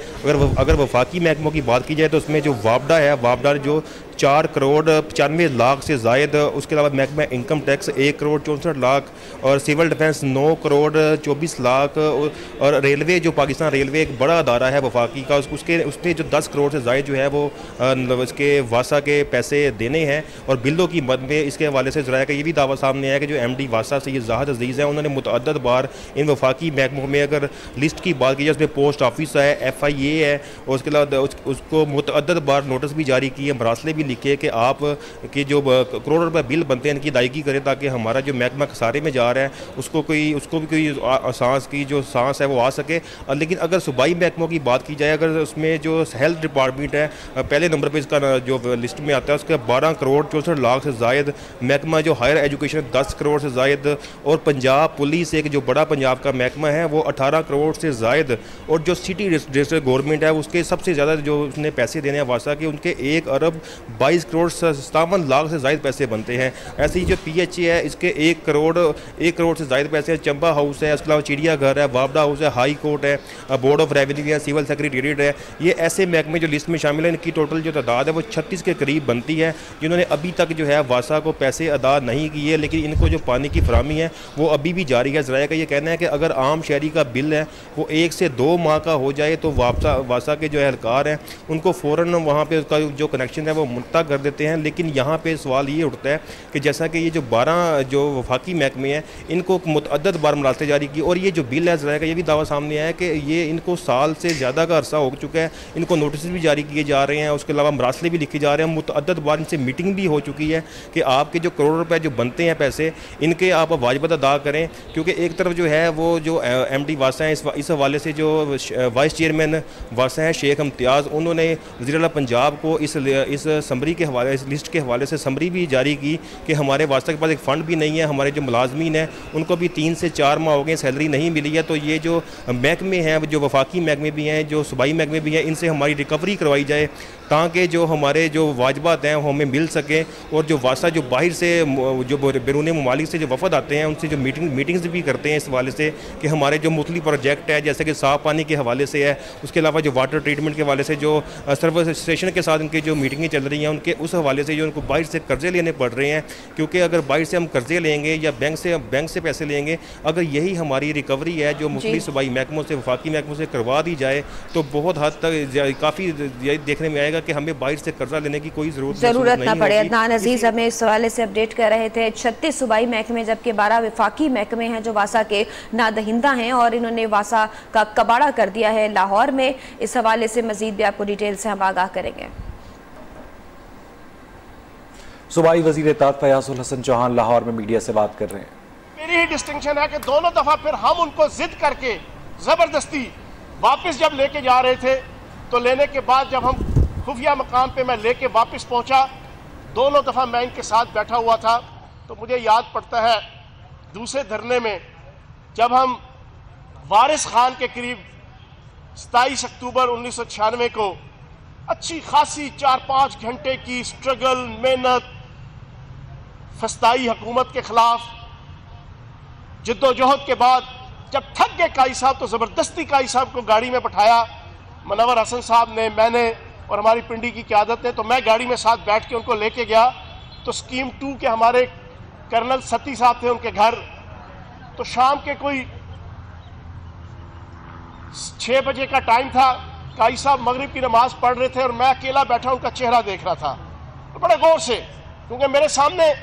अगर वफाकी महकमों की बात की जाए तो उसमें जो वापडा है, वापडा जो 4 करोड़ 95 लाख से ज़ायद, उसके अलावा महकमा इनकम टैक्स 1 करोड़ 64 लाख और सिविल डिफेंस 9 करोड़ 24 लाख और रेलवे जो पाकिस्तान रेलवे एक बड़ा अदारा है वफाकी का, उसने जो 10 करोड़ से ज़ायद जो है वो इसके वासा के पैसे देने हैं। और बिलों की मद में इसके हवाले से ज़राए का ये भी दावा सामने आया कि जो MD वासा से ये ज़ाहद अजीज़ है, उन्होंने मुतअद्दद बार इन वफाकी महकमों में अगर लिस्ट की बात की जाए उसमें पोस्ट ऑफिस है, FIA है और उसके अलावा उसको मुतअद्दद बार नोटिस भी जारी किए, मरासले भी लिखे कि आप कि जो करोड़ रुपए बिल बनते हैं इनकी अदायगी करें ताकि हमारा जो महकमा खसारे में जा रहा है उसको भी कोई सांस की जो सांस है वो आ सके। लेकिन अगर सूबाई महकमों की बात की जाए, अगर उसमें जो हेल्थ डिपार्टमेंट है पहले नंबर पे इसका जो लिस्ट में आता है उसका 12 करोड़ 64 लाख से ज़ायद, महकमा जो हायर एजुकेशन 10 करोड़ से ज़ायद और पंजाब पुलिस एक जो बड़ा पंजाब का महकमा है वो 18 करोड़ से ज़ायद और जो सिटी डिस्ट्रिक्ट गवर्नमेंट है उसके सबसे ज़्यादा जो उसने पैसे देने हैं वासा के, उनके 1 अरब 22 करोड़ 57 लाख से ज़ायद पैसे बनते हैं। ऐसे ही जो PHA है इसके 1 करोड़ से ज़ायद पैसे हैं। चंबा हाउस है, उसके अलावा चिड़ियाघर है, वापडा हाउस है, हाई कोर्ट है, बोर्ड ऑफ रेवेन्यू है, सिविल सेक्रेटेरिएट है। ये ऐसे महकमे जो लिस्ट में शामिल है, इनकी टोटल जो तादाद है वो 36 के करीब बनती है, जिन्होंने अभी तक जो है वासा को पैसे अदा नहीं किए। लेकिन इनको जो पानी की फराहमी है वो अभी भी जारी है। ज़राए का ये कहना है कि अगर आम शहरी का बिल है वो 1 से 2 माह का हो जाए तो वासा के जो एहलकार हैं उनको फ़ौरन वहाँ पर उसका जो कनेक्शन है वो मुल्तक़ कर देते हैं। लेकिन यहाँ पे सवाल ये उठता है कि जैसा कि ये जो 12 जो वफाकी महकमे हैं इनको मुतअद्दद बार मरासले जारी की और ये जो बिल है ज़राए का ये भी दावा सामने आया है कि ये इनको साल से ज़्यादा का अरसा हो चुका है, इनको नोटिस भी जारी किए जा रहे हैं, उसके अलावा मरासले भी लिखे जा रहे हैं, मुतअद्दद बार इनसे मीटिंग भी हो चुकी है कि आपके जो करोड़ रुपए जो बनते हैं पैसे इनके आप वाजिबत अदा करें। क्योंकि एक तरफ जो है वो जो MD वासा हैं इस हवाले से जो वाइस चेयरमैन वासा हैं शेख इम्तियाज़, उन्होंने वज़ीर-ए-आला पंजाब को इस समरी के हवाले इस लिस्ट के हवाले से समरी भी जारी की कि हमारे वास्ता के पास एक फ़ंड भी नहीं है, हमारे जो मुलाजमीन हैं उनको भी 3 से 4 माह हो गए सैलरी नहीं मिली है। तो ये जो महकमे हैं जो वफाकी महकमे भी हैं जो सूबाई महकमे भी हैं इनसे हमारी रिकवरी करवाई जाए ताकि जो हमारे जो वाजबात हैं वो हमें मिल सकें। और जो वासा जो बाहर से जो बैरून ममालिक से जो वफद आते हैं उनसे जो मीटिंग्स भी करते हैं इस हवाले से कि हमारे जो मुख्तलिफ प्रोजेक्ट है जैसे कि साफ़ पानी के हवाले से है, उसके अलावा जो वाटर ट्रीटमेंट के हवाले से जो सर्विस स्टेशन के साथ उनकी जो मीटिंगें चल रही हैं उनके उस हवाले से जो उनको बाहर से कर्जे लेने पड़ रहे हैं। क्योंकि अगर बाहर से हम कर्जे लेंगे या बैंक से पैसे लेंगे, अगर यही हमारी रिकवरी है जो मुख्तलिफ सूबाई महकमों से वफाकी महकमों से करवा दी जाए तो बहुत हद तक काफ़ी देखने में आएगा कि हमें बाहर से कर्जा लेने की कोई ज़रूरत ना पड़े। अदनान अजीज हमें इस हवाले से अपडेट कर रहे थे। 36 सूबाई महकमे जबकि 12 वफाकी महकमे हैं जो वासा के नादहिंदा हैं और इन्होंने वासा का कबाड़ा कर दिया है लाहौर में। इस हवाले से मजीद भी आपको डिटेल से हम आगाह करेंगे। सूबाई वज़ीर इत्तेहाद फयाजुल हसन चौहान लाहौर में मीडिया से बात कर रहे हैं। मेरी ही डिस्टिंक्शन है कि दोनों दफा फिर हम उनको जिद करके जबरदस्ती वापस जब लेके जा रहे थे तो लेने के बाद जब हम खुफिया मकाम पे मैं लेके वापस पहुंचा, दोनों दफा मैं इनके साथ बैठा हुआ था तो मुझे याद पड़ता है दूसरे धरने में जब हम वारिस खान के करीब 27 अक्टूबर 1996 को अच्छी खासी 4-5 घंटे की स्ट्रगल मेहनत फस्ताई हुकूमत के खिलाफ जिद्दोजहद के बाद जब थक गए काई साहब तो ज़बरदस्ती काई साहब को गाड़ी में बैठाया मनवर हसन साहब ने, मैंने और हमारी पिंडी की क़यादत ने। तो मैं गाड़ी में साथ बैठ के उनको लेके गया तो स्कीम 2 के हमारे कर्नल सती साहब थे उनके घर। तो शाम के कोई 6 बजे का टाइम था, काई साहब मगरिब की नमाज पढ़ रहे थे और मैं अकेला बैठा उनका चेहरा देख रहा था तो बड़े गौर से, क्योंकि मेरे सामने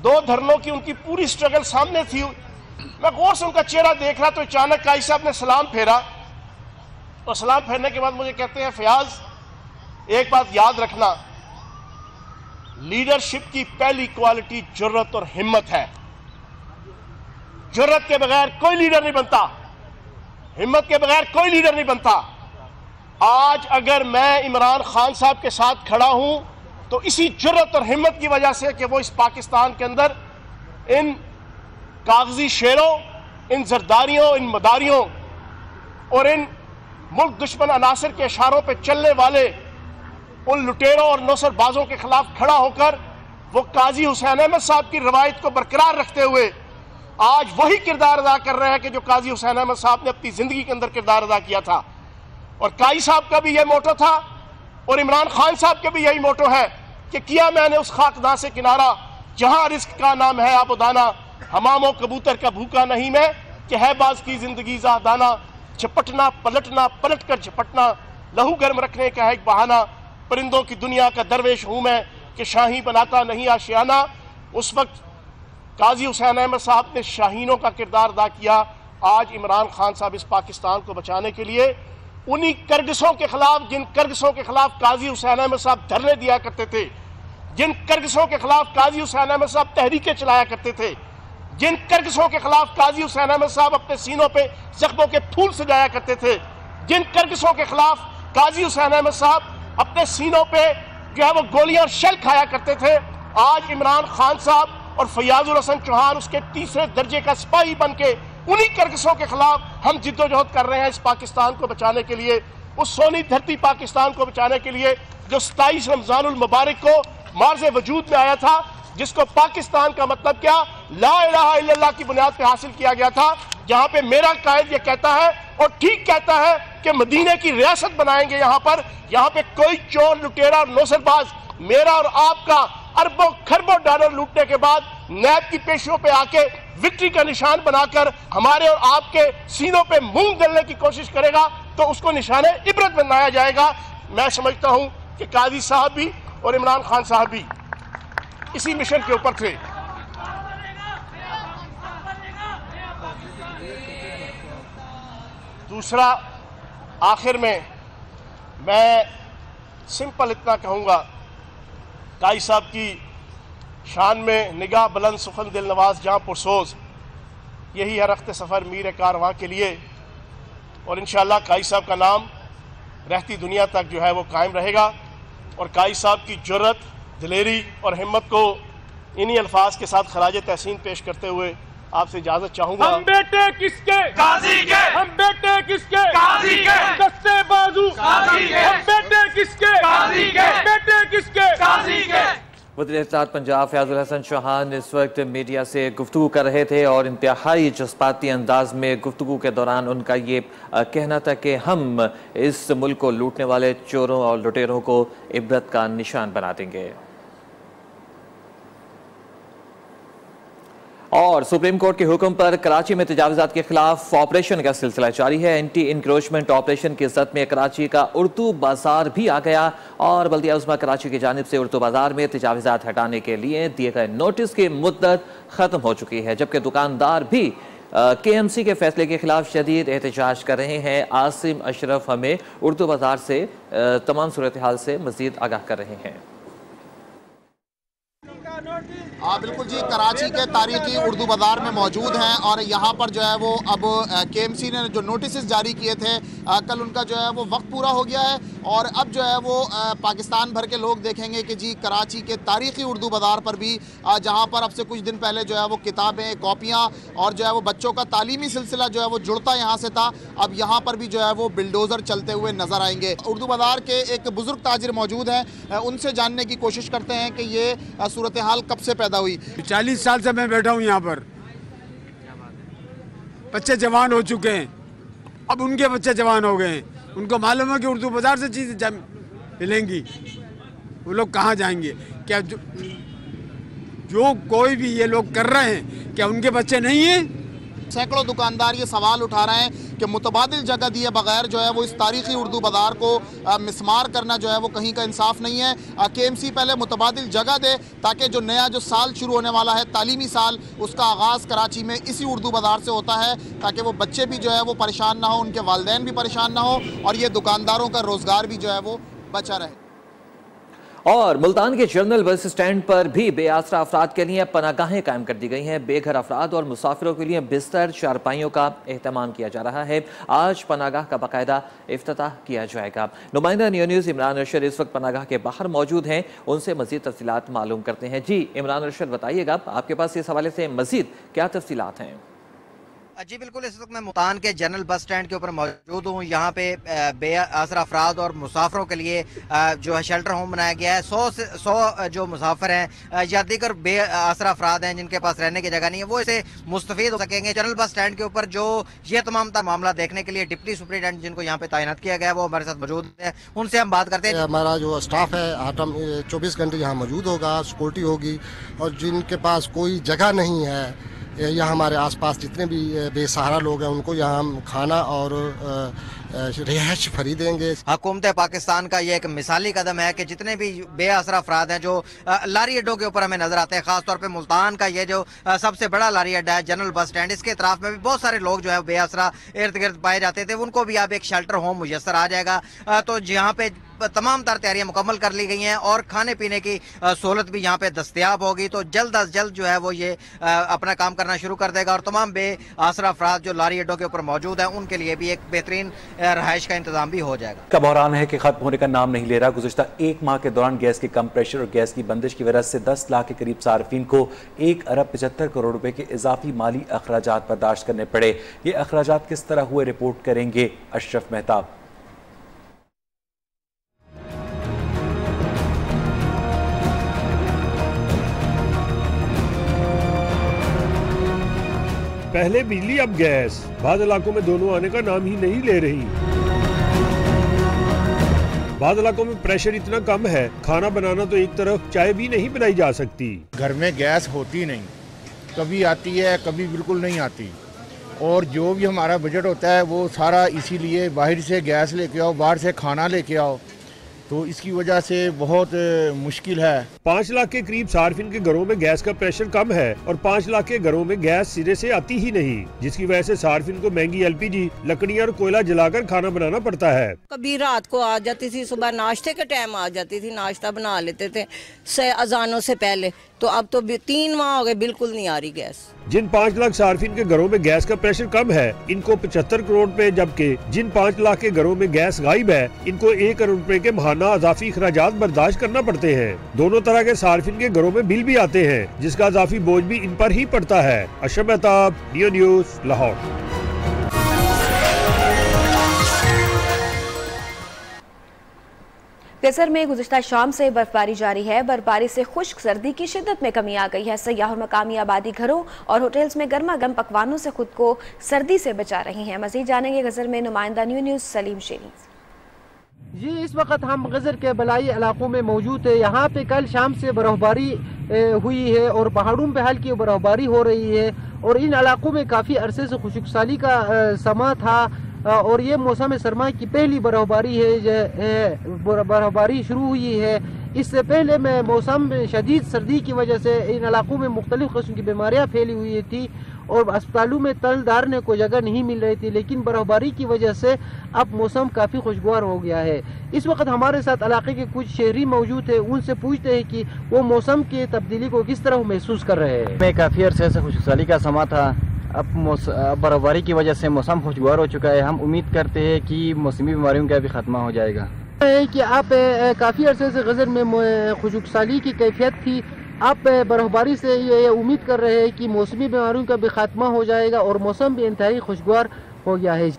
2 धरनों की उनकी पूरी स्ट्रगल सामने थी। मैं गौर से उनका चेहरा देख रहा तो अचानक काई साहब ने सलाम फेरा और सलाम फेरने के बाद मुझे कहते हैं, फयाज एक बात याद रखना, लीडरशिप की पहली क्वालिटी जुर्रत और हिम्मत है। जुर्रत के बगैर कोई लीडर नहीं बनता, हिम्मत के बगैर कोई लीडर नहीं बनता। आज अगर मैं इमरान खान साहब के साथ खड़ा हूं तो इसी जुर्रत और हिम्मत की वजह से कि वो इस पाकिस्तान के अंदर इन कागजी शेरों, इन जरदारियों, इन मदारियों और इन मुल्क दुश्मन अनासर के इशारों पे चलने वाले उन लुटेरों और नौसरबाजों के खिलाफ खड़ा होकर वो काजी हुसैन अहमद साहब की रवायत को बरकरार रखते हुए आज वही किरदार अदा कर रहे हैं कि जो काजी हुसैन अहमद साहब ने अपनी जिंदगी के अंदर किरदार अदा किया था। और काजी साहब का भी यह मोटो था और इमरान खान साहब का भी यही मोटो है कि किया मैंने उस खाकदां से किनारा जहां रिस्क का नाम है आबोदाना, हमामो कबूतर का भूखा नहीं मैं कि है बाज की जिंदगी ज़ादाना, झपटना पलटना पलट कर झपटना, लहू गर्म रखने का है एक बहाना, परिंदों की दुनिया का दरवेश हूं मैं कि शाही बनाता नहीं आशियाना। उस वक्त काजी हुसैन अहमद साहब ने शाहीनों का किरदार अदा किया। आज इमरान खान साहब इस पाकिस्तान को बचाने के लिए उन्हीं करगसों के खिलाफ, जिन करगसों के खिलाफ काजी हुसैन अहमद साहब धरने दिया करते थे, जिन करगसों के खिलाफ काजी हुसैन अहमद साहब तहरीकें चलाया करते थे, जिन करगसों के खिलाफ काजी हुसैन अहमद साहब अपने सीनों पे जख्मों के फूल सजाया करते थे, जिन करगसों के खिलाफ काजी हुसैन अहमद साहब अपने सीनों पे जो है वो गोलियां और शेल खाया करते थे, आज इमरान खान साहब और फयाजुल हसन चौहान उसके तीसरे दर्जे का सिपाही बन के उन्हीं करगसों के खिलाफ हम जिद्दोजहद कर रहे हैं इस पाकिस्तान को बचाने के लिए, उस सोनी धरती पाकिस्तान को बचाने के लिए जो 27 रमजानुल मुबारक को मार्ज़े वजूद में आया था, जिसको पाकिस्तान का मतलब क्या ला इलाहा इल्लल्लाह की बुनियाद पर हासिल किया गया था, जहां पे मेरा कायद ये कहता है और ठीक कहता है कि मदीने की रियासत बनाएंगे। यहाँ पे कोई चोर, लुटेरा और नौसरबाज मेरा और आपका अरबों खरबों डॉलर लूटने के बाद नैब की पेशियों पे आके विक्ट्री का निशान बनाकर हमारे और आपके सीनों पे मूंग दलने की कोशिश करेगा तो उसको निशाने इबरत बनाया जाएगा। मैं समझता हूं कि काजी साहब भी और इमरान खान साहब भी इसी मिशन के ऊपर थे। दूसरा, आखिर में मैं सिंपल इतना कहूँगा, काजी साहब की शान में निगाह बुलंद सुखन दिल नवाज जहाँ पुरसोज, यही है रख्त सफ़र मीर कारवां के लिए। और इंशाअल्लाह काजी साहब का नाम रहती दुनिया तक जो है वो कायम रहेगा। और काजी साहब की जुर्रत, दिलेरी और हिम्मत को इन्हीं अल्फाज के साथ खराज तहसीन पेश करते हुए आपसे इजाजत चाहूंगा। हम बेटे किसके? काजी के। हम बेटे किसके? काजी के। दस्ते बाजू काजी के। हम बेटे किसके? काजी के। बेटे किसके? काजी के। वज़ीर-ए-इत्तेहाद पंजाब फयाजुल हसन चौहान इस वक्त मीडिया से गुफ्तगू कर रहे थे और इंतहाई जज्बाती अंदाज में गुफ्तगू के दौरान उनका ये कहना था कि हम इस मुल्क को लूटने वाले चोरों और लुटेरों को इबरत का निशान बना देंगे। और सुप्रीम कोर्ट के हुक्म पर कराची में तजावुज़ात के खिलाफ ऑपरेशन का सिलसिला जारी है। एंटी इंक्रोचमेंट ऑपरेशन की ज़द में कराची का उर्दू बाजार भी आ गया और बल्दिया उस्मा कराची की जानिब से उर्दू बाजार में तजावुज़ात हटाने के लिए दिए गए नोटिस की मुद्दत ख़त्म हो चुकी है, जबकि दुकानदार भी KMC के फैसले के खिलाफ शदीद एहतजाज कर रहे हैं। आसिम अशरफ हमें उर्दू बाजार से तमाम सूरत हाल से मज़ीद आगाह कर रहे हैं। बिल्कुल जी, कराची के तारीखी उर्दू बाज़ार में मौजूद हैं और यहाँ पर जो है वो अब KMC ने जो नोटिस जारी किए थे कल उनका जो है वो वक्त पूरा हो गया है और अब जो है वो पाकिस्तान भर के लोग देखेंगे कि जी कराची के तारीखी उर्दू बाज़ार पर भी जहाँ पर अब से कुछ दिन पहले जो है वो किताबें, कॉपियाँ और जो है वो बच्चों का तालीमी सिलसिला जो है वो जुड़ता यहाँ से था, अब यहाँ पर भी जो है वो बिल्डोज़र चलते हुए नज़र आएंगे। उर्दू बाज़ार के एक बुज़ुर्ग ताजिर मौजूद हैं, उनसे जानने की कोशिश करते हैं कि ये सूरत हाल कब से पैदा हुई। 40 साल से मैं बैठा हूँ यहाँ पर, बच्चे जवान हो चुके हैं, अब उनके बच्चे जवान हो गए हैं, उनको मालूम है कि उर्दू बाज़ार से चीज़ें मिलेंगी, वो लोग कहाँ जाएंगे? क्या जो कोई भी ये लोग कर रहे हैं क्या उनके बच्चे नहीं हैं? सैकड़ों दुकानदार ये सवाल उठा रहे हैं कि मुतबादिल जगह दिए बगैर जो है वो इस तारीखी उर्दू बाज़ार को मिसमार करना जो है वो कहीं का इंसाफ नहीं है। KMC पहले मुतबादिल जगह दे ताकि जो नया जो साल शुरू होने वाला है, तालीमी साल, उसका आगाज़ कराची में इसी उर्दू बाज़ार से होता है ताकि वो बच्चे भी जो है वो परेशान ना हो, उनके वालिदैन भी परेशान ना हो और ये दुकानदारों का रोज़गार भी जो है वो बचा रहे। और मुल्तान के जनरल बस स्टैंड पर भी बेआसरा अफराद के लिए पनागाहें कायम कर दी गई हैं। बेघर अफराद और मुसाफिरों के लिए बिस्तर चारपाइयों का एहतमाम किया जा रहा है। आज पनागाह का बाकायदा इफ्तिताह किया जाएगा। नुमाइंदा न्यूज़ इमरान अरशद इस वक्त पनागाह के बाहर मौजूद हैं, उनसे मजीद तफसीलात मालूम करते हैं। जी इमरान अरशद, बताइएगा आपके पास इस हवाले से मजीद क्या तफसीलात हैं? जी बिल्कुल, इस वक्त मैं मुल्तान के जनरल बस स्टैंड के ऊपर मौजूद हूँ। यहाँ पे बेआसरा अफराद और मुसाफिरों के लिए जो है शेल्टर होम बनाया गया है। 100 जो मुसाफिर हैं या दीगर बेआसरा अफराद हैं जिनके पास रहने की जगह नहीं है, वो इसे मुस्तफीद हो सकेंगे। जनरल बस स्टैंड के ऊपर जो ये तमाम मामला देखने के लिए डिप्टी सुपरिटेंडेंट जिनको यहाँ पे तैनात किया गया है वो हमारे साथ मौजूद है, उनसे हम बात करते हैं। हमारा जो स्टाफ है 24 घंटे यहाँ मौजूद होगा, सिक्योरिटी होगी, और जिनके पास कोई जगह नहीं है, यहाँ हमारे आसपास जितने भी बेसहारा लोग हैं उनको यहाँ हम खाना और रिहाइश फ्री देंगे। हुकूमत पाकिस्तान का ये एक मिसाली कदम है कि जितने भी बेआसरा अफराद हैं जो लारी अड्डों के ऊपर हमें नजर आते हैं, खासतौर पे मुल्तान का ये जो सबसे बड़ा लारी अड्डा है जनरल बस स्टैंड, इसके इतराफ में भी बहुत सारे लोग जो है बेआसरा इर्द गिर्द पाए जाते थे, उनको भी अब एक शेल्टर होम मुयसर आ जाएगा। तो यहाँ पे तमाम तर तैयारियां मुकम्मल कर ली गई हैं और खाने पीने की सहूलत भी यहाँ पे दस्तयाब होगी। तो जल्द अज जल्द जो है वो ये अपना काम करना शुरू कर देगा और तमाम बेआसरा अफराद जो लारी अड्डों के ऊपर मौजूद हैं उनके लिए भी एक बेहतरीन रहायश का इंतजाम भी हो जाएगा। का बहरान है कि खत्म होने का नाम नहीं ले रहा। गुज़िश्ता एक माह के दौरान गैस के कम प्रेशर और गैस की बंदिश की वजह से 10 लाख के करीब सार्फिन को 1 अरब 75 करोड़ रुपए के इजाफी माली अखराजात बर्दाश्त करने पड़े। ये अखराजात किस तरह हुए, रिपोर्ट करेंगे अशरफ मेहताब। पहले बिजली अब गैस, बाद इलाकों में दोनों आने का नाम ही नहीं ले रही। बाद इलाकों में प्रेशर इतना कम है, खाना बनाना तो एक तरफ, चाय भी नहीं बनाई जा सकती। घर में गैस होती नहीं, कभी आती है कभी बिल्कुल नहीं आती, और जो भी हमारा बजट होता है वो सारा इसीलिए बाहर से गैस लेके आओ, बाहर से खाना लेके आओ, तो इसकी वजह से बहुत मुश्किल है। 5 लाख के करीब सार्फिन के घरों में गैस का प्रेशर कम है और 5 लाख के घरों में गैस सिरे से आती ही नहीं, जिसकी वजह से सार्फिन को महंगी LPG, लकड़ियाँ और कोयला जलाकर खाना बनाना पड़ता है। कभी रात को आ जाती थी, सुबह नाश्ते के टाइम आ जाती थी, नाश्ता बना लेते थे अजानों से पहले, तो अब तो 3 माह हो गए बिल्कुल नहीं आ रही गैस। जिन 5 लाख सार्फिन के घरों में गैस का प्रेशर कम है इनको 75 करोड़ रुपए, जबकि जिन 5 लाख के घरों में गैस गायब है इनको 1 करोड़ रुपए के माहाना अजाफी अखराजात बर्दाश्त करना पड़ते हैं। दोनों तरह के सार्फिन के घरों में बिल भी आते हैं जिसका अजाफी बोझ भी इन पर ही पड़ता है। अशरफ मेहताब, न्यूज़, लाहौर। कैसर में गुज़िश्ता शाम से बर्फबारी जारी है। बर्फबारी से खुश्क सर्दी की शिद्दत में कमी आ गई है। सयाह और मकामी आबादी घरों और होटल्स में गर्मा गर्म पकवानों से खुद को सर्दी से बचा रही हैं। मज़ीद जानेंगे गज़र में नुमाइंदा न्यूज़ सलीम शेरी। जी इस वक्त हम गज़र के बलाई इलाकों में मौजूद है। यहाँ पे कल शाम से बर्फबारी हुई है और पहाड़ों पे हल्की बर्फबारी हो रही है और इन इलाकों में काफ़ी अरसे से खुशकसाली का समा था और ये मौसम सरमा की पहली बर्फबारी है। बर्फबारी शुरू हुई है। इससे पहले में मौसम शदीद सर्दी की वजह से इन इलाकों में मुख्तलिफ किस्म की बीमारियाँ फैली हुई थी और अस्पतालों में तल डालने को जगह नहीं मिल रही थी, लेकिन बर्फबारी की वजह से अब मौसम काफ़ी खुशगवार हो गया है। इस वक्त हमारे साथ इलाके के कुछ शहरी मौजूद हैं, उनसे पूछते हैं कि वो मौसम की तब्दीली को किस तरह महसूस कर रहे हैं। मैं काफ़ी अरसे से खुशहाली का समा था, अब बर्फबारी की वजह से मौसम खुशगवार हो चुका है। हम उम्मीद करते हैं कि मौसमी बीमारियों का भी खात्मा हो जाएगा। कि आप काफ़ी अरसे से गज़र में खुशहाली की कैफियत थी, आप बर्फबारी से ये उम्मीद कर रहे हैं कि मौसमी बीमारियों का भी खात्मा हो जाएगा और मौसम भी इंतहाई खुशगवार हो गया है।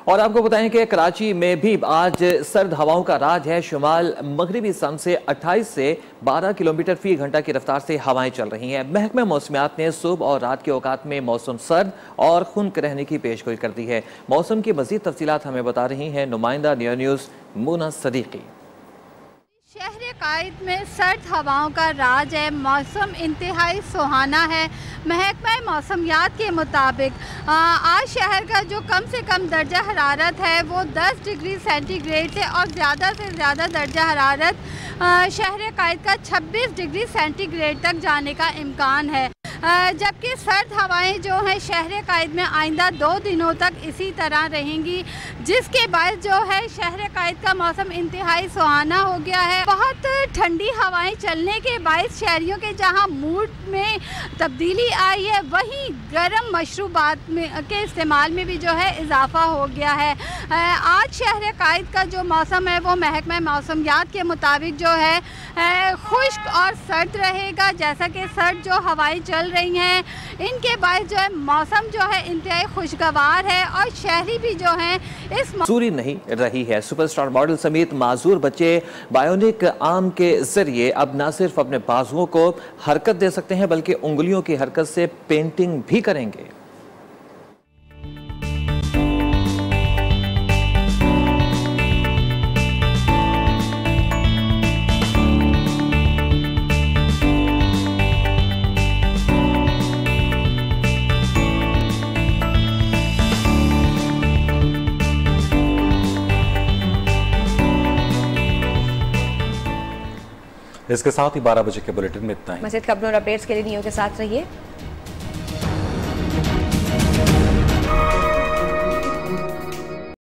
और आपको बताएं कि कराची में भी आज सर्द हवाओं का राज है। शुमाल मगरिबी सम से 28 से 12 किलोमीटर फी घंटा की रफ्तार से हवाएं चल रही हैं। महकमा मौसमियात ने सुबह और रात के औकात में मौसम सर्द और खुनक रहने की पेशगोई कर दी है। मौसम की मज़ीद तफसीलात हमें बता रही हैं नुमाइंदा न्यूज़ मुना सदीकी। शहर कायद में सर्द हवाओं का राज है। मौसम इंतहाई सुहाना है। महकमा मौसमियात के मुताबिक आज शहर का जो कम से कम दर्जा हरारत है वो 10 डिग्री सेंटीग्रेड से और ज़्यादा से ज़्यादा दर्जा हरारत शहर कायद का 26 डिग्री सेंटीग्रेड तक जाने का इम्कान है। जबकि सर्द हवाएं जो हैं शहर कायद में आइंदा 2 दिनों तक इसी तरह रहेंगी, जिसके बाद जो है शहर कायद का मौसम इंतहाई सुहाना हो गया है। बहुत ठंडी हवाएं चलने के बायस शहरियों के जहां मूड में तब्दीली आई है, वहीं गर्म मशरूबात के इस्तेमाल में भी जो है इजाफा हो गया है। आज शहर कायद का जो मौसम है वो महकमा मौसमियात के मुताबिक जो है खुश्क और सर्द रहेगा। जैसा कि सर्द जो हवाएं चल रही हैं इनके बाद जो है मौसम जो है इंतहाई खुशगवार है और शहरी भी जो है इस सूरी नहीं रही है। सुपरस्टार मॉडल समेत माजूर बच्चे बायोनिक आर्म के जरिए अब न सिर्फ अपने बाजुओं को हरकत दे सकते हैं बल्कि उंगलियों की हरकत से पेंटिंग भी करेंगे। इसके साथ ही 12 बजे के बुलेटिन में इतना ही। मज़ीद खबरों और अपडेट्स के लिए न्यूज़ के साथ रहिए।